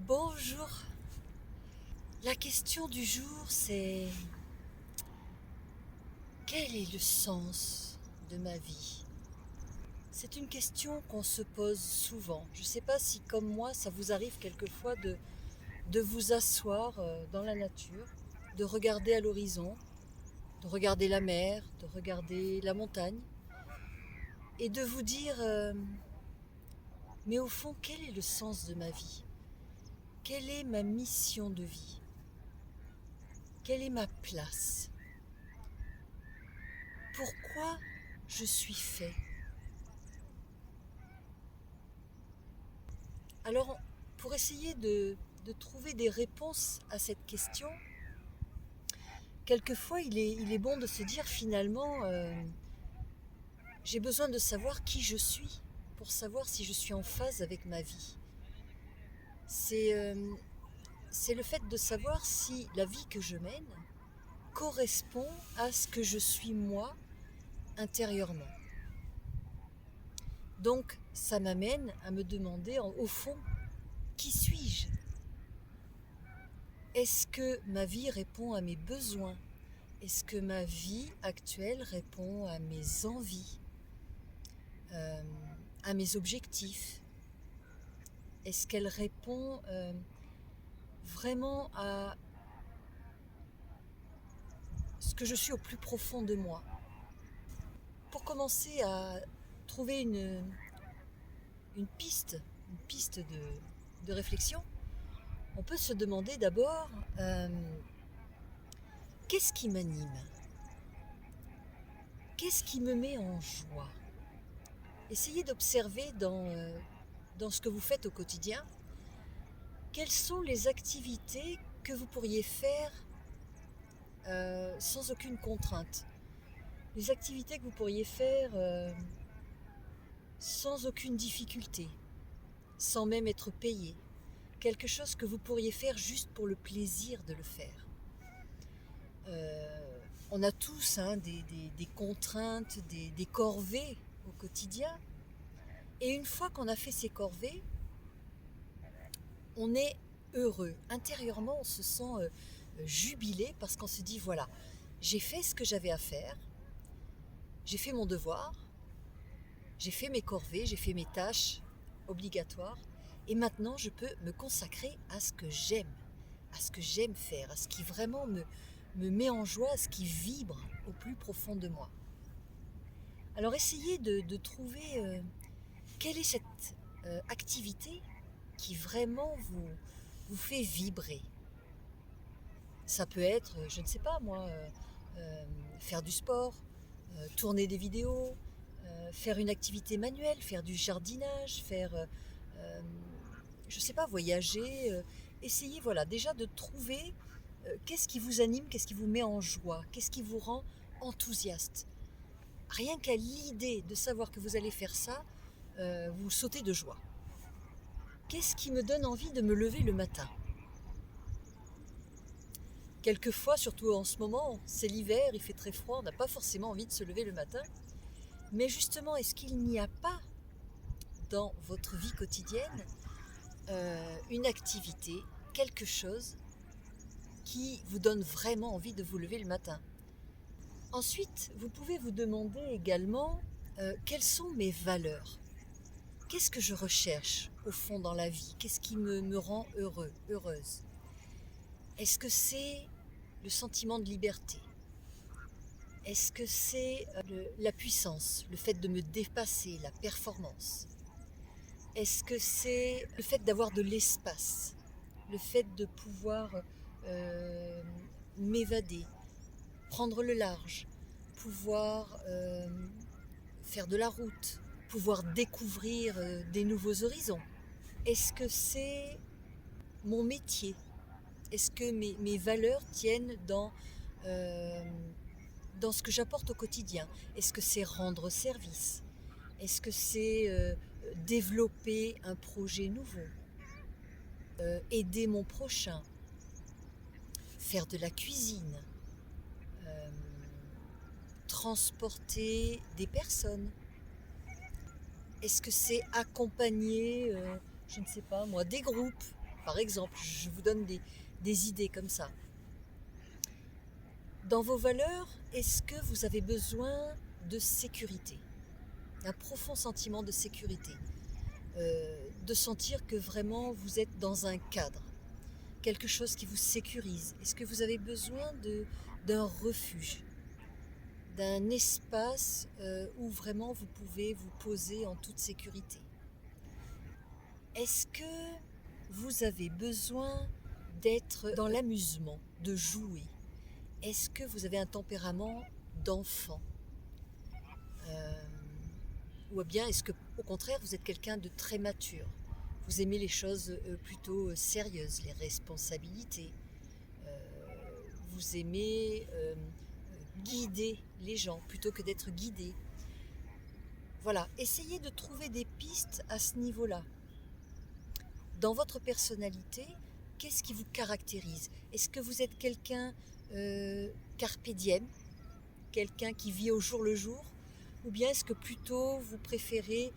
Bonjour. La question du jour, c'est quel est le sens de ma vie? C'est une question qu'on se pose souvent. Je ne sais pas si, comme moi, ça vous arrive quelquefois de vous asseoir dans la nature, de regarder à l'horizon, de regarder la mer, de regarder la montagne, et de vous dire, mais au fond, quel est le sens de ma vie? Quelle est ma mission de vie? Quelle est ma place? Pourquoi je suis fait? Alors, pour essayer de trouver des réponses à cette question, quelquefois il est bon de se dire finalement, j'ai besoin de savoir qui je suis pour savoir si je suis en phase avec ma vie. C'est le fait de savoir si la vie que je mène correspond à ce que je suis moi intérieurement. Donc ça m'amène à me demander au fond, qui suis-je? Est-ce que ma vie répond à mes besoins? Est-ce que ma vie actuelle répond à mes envies, euh, à mes objectifs? Est-ce qu'elle répond vraiment à ce que je suis au plus profond de moi? Pour commencer à trouver une piste de réflexion, on peut se demander d'abord qu'est-ce qui m'anime? Qu'est-ce qui me met en joie? Essayez d'observer dans ce que vous faites au quotidien. Quelles sont les activités que vous pourriez faire sans aucune contrainte? Les activités que vous pourriez faire sans aucune difficulté, sans même être payé. Quelque chose que vous pourriez faire juste pour le plaisir de le faire. On a tous des contraintes, des corvées au quotidien. Et une fois qu'on a fait ces corvées, on est heureux. Intérieurement, on se sent jubilé parce qu'on se dit, voilà, j'ai fait ce que j'avais à faire, j'ai fait mon devoir, j'ai fait mes corvées, j'ai fait mes tâches obligatoires, et maintenant je peux me consacrer à ce que j'aime faire, à ce qui vraiment me met en joie, à ce qui vibre au plus profond de moi. Alors essayez de trouver quelle est cette activité qui vraiment vous fait vibrer. Ça peut être, je ne sais pas moi, faire du sport, tourner des vidéos, faire une activité manuelle, faire du jardinage, je ne sais pas, voyager. Essayez voilà, déjà de trouver qu'est-ce qui vous anime, qu'est-ce qui vous met en joie, qu'est-ce qui vous rend enthousiaste. Rien qu'à l'idée de savoir que vous allez faire ça, vous sautez de joie. Qu'est-ce qui me donne envie de me lever le matin? Quelquefois, surtout en ce moment, c'est l'hiver, il fait très froid, on n'a pas forcément envie de se lever le matin. Mais justement, est-ce qu'il n'y a pas dans votre vie quotidienne une activité, quelque chose qui vous donne vraiment envie de vous lever le matin? Ensuite, vous pouvez vous demander également quelles sont mes valeurs? Qu'est-ce que je recherche au fond dans la vie? Qu'est-ce qui me rend heureux, heureuse? Est-ce que c'est le sentiment de liberté? Est-ce que c'est la puissance, le fait de me dépasser, la performance? Est-ce que c'est le fait d'avoir de l'espace, le fait de pouvoir euh, m'évader, prendre le large, pouvoir faire de la route, pouvoir découvrir des nouveaux horizons? Est-ce que c'est mon métier? Est-ce que mes valeurs tiennent euh, dans ce que j'apporte au quotidien? Est-ce que c'est rendre service? Est-ce que c'est développer un projet nouveau? Aider mon prochain? Faire de la cuisine? euh, Transporter des personnes? Est-ce que c'est accompagner, je ne sais pas moi, des groupes? Par exemple, je vous donne des idées comme ça. Dans vos valeurs, est-ce que vous avez besoin de sécurité? Un profond sentiment de sécurité, de sentir que vraiment vous êtes dans un cadre, quelque chose qui vous sécurise. Est-ce que vous avez besoin d'un refuge, d'un espace où vraiment vous pouvez vous poser en toute sécurité? Est-ce que vous avez besoin d'être dans l'amusement, de jouer? Est-ce que vous avez un tempérament d'enfant? Ou bien est-ce que, au contraire, vous êtes quelqu'un de très mature? Vous aimez les choses plutôt sérieuses, les responsabilités. Vous aimez guider les gens plutôt que d'être guidé. Voilà, essayez de trouver des pistes à ce niveau-là. Dans votre personnalité, qu'est-ce qui vous caractérise? Est-ce que vous êtes quelqu'un carpe diem, quelqu'un qui vit au jour le jour? Ou bien est-ce que plutôt vous préférez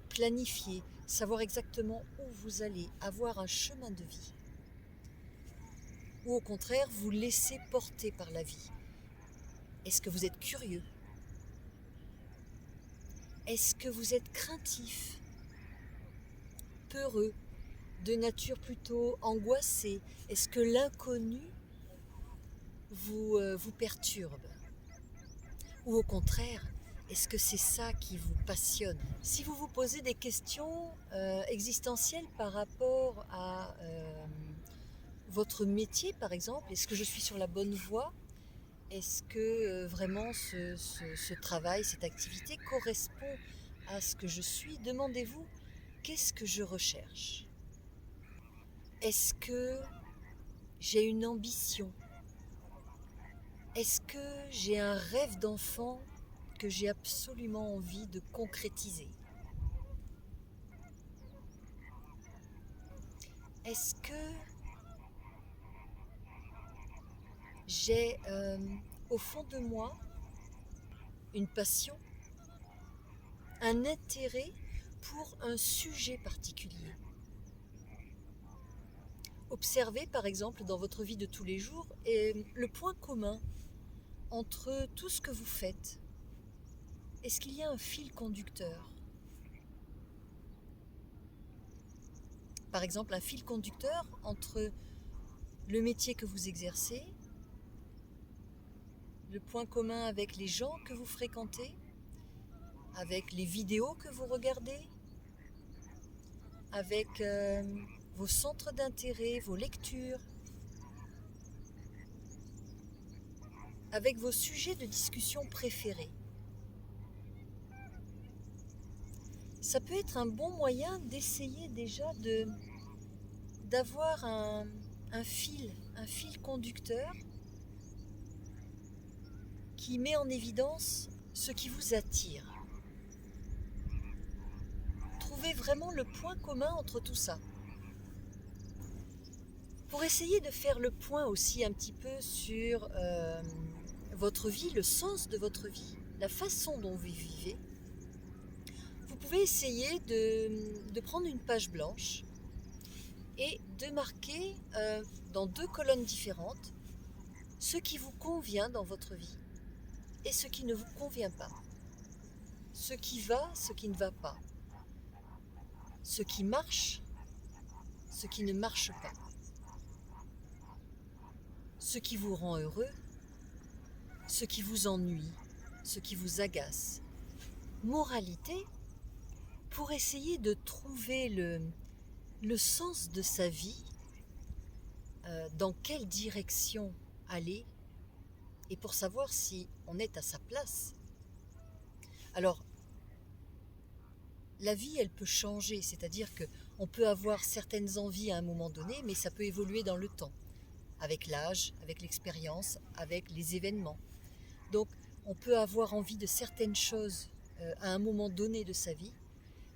planifier, savoir exactement où vous allez, avoir un chemin de vie? Ou au contraire, vous laissez porter par la vie? Est-ce que vous êtes curieux? Est-ce que vous êtes craintif, peureux, de nature plutôt angoissée? Est-ce que l'inconnu vous perturbe? Ou au contraire, est-ce que c'est ça qui vous passionne? Si vous vous posez des questions existentielles par rapport à votre métier, par exemple, est-ce que je suis sur la bonne voie? Est-ce que vraiment ce travail, cette activité correspond à ce que je suis? Demandez-vous, qu'est-ce que je recherche? Est-ce que j'ai une ambition? Est-ce que j'ai un rêve d'enfant que j'ai absolument envie de concrétiser? Est-ce que j'ai au fond de moi une passion, un intérêt pour un sujet particulier? Observez par exemple dans votre vie de tous les jours le point commun entre tout ce que vous faites. Est-ce qu'il y a un fil conducteur? Par exemple, un fil conducteur entre le métier que vous exercez, le point commun avec les gens que vous fréquentez, avec les vidéos que vous regardez, avec vos centres d'intérêt, vos lectures, avec vos sujets de discussion préférés. Ça peut être un bon moyen d'essayer déjà d'avoir un fil conducteur qui met en évidence ce qui vous attire. Trouvez vraiment le point commun entre tout ça. Pour essayer de faire le point aussi un petit peu sur votre vie, le sens de votre vie, la façon dont vous vivez, vous pouvez essayer de prendre une page blanche et de marquer dans 2 colonnes différentes ce qui vous convient dans votre vie et ce qui ne vous convient pas. Ce qui va, ce qui ne va pas. Ce qui marche, ce qui ne marche pas. Ce qui vous rend heureux, ce qui vous ennuie, ce qui vous agace. Moralité, pour essayer de trouver le sens de sa vie, dans quelle direction aller, et pour savoir si on est à sa place. Alors, la vie, elle peut changer, c'est-à-dire qu'on peut avoir certaines envies à un moment donné, mais ça peut évoluer dans le temps, avec l'âge, avec l'expérience, avec les événements. Donc, on peut avoir envie de certaines choses à un moment donné de sa vie,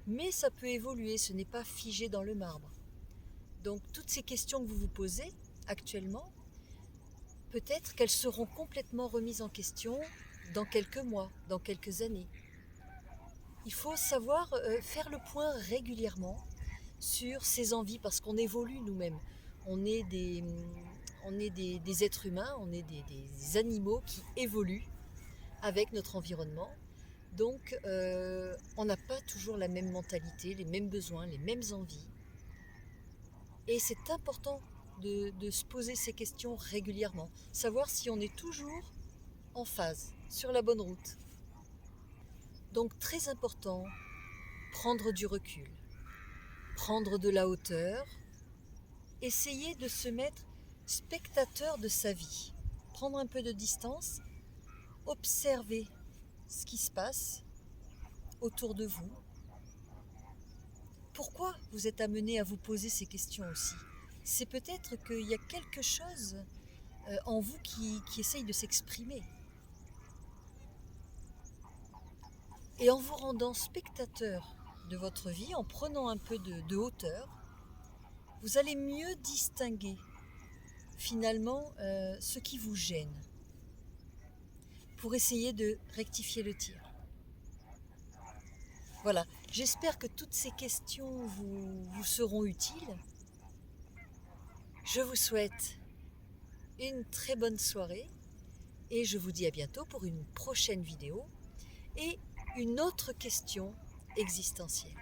mais ça peut évoluer, ce n'est pas figé dans le marbre. Donc, toutes ces questions que vous vous posez actuellement, peut-être qu'elles seront complètement remises en question dans quelques mois, dans quelques années. Il faut savoir faire le point régulièrement sur ses envies, parce qu'on évolue nous-mêmes. On est des êtres humains, on est des animaux qui évoluent avec notre environnement. Donc, on n'a pas toujours la même mentalité, les mêmes besoins, les mêmes envies. Et c'est important de se poser ces questions régulièrement, savoir si on est toujours en phase, sur la bonne route. Donc, très important, prendre du recul, prendre de la hauteur, essayer de se mettre spectateur de sa vie, prendre un peu de distance, observer ce qui se passe autour de vous. Pourquoi vous êtes amené à vous poser ces questions aussi? C'est peut-être qu'il y a quelque chose en vous qui essaye de s'exprimer. Et en vous rendant spectateur de votre vie, en prenant un peu de hauteur, vous allez mieux distinguer finalement ce qui vous gêne pour essayer de rectifier le tir. Voilà, j'espère que toutes ces questions vous seront utiles. Je vous souhaite une très bonne soirée et je vous dis à bientôt pour une prochaine vidéo et une autre question existentielle.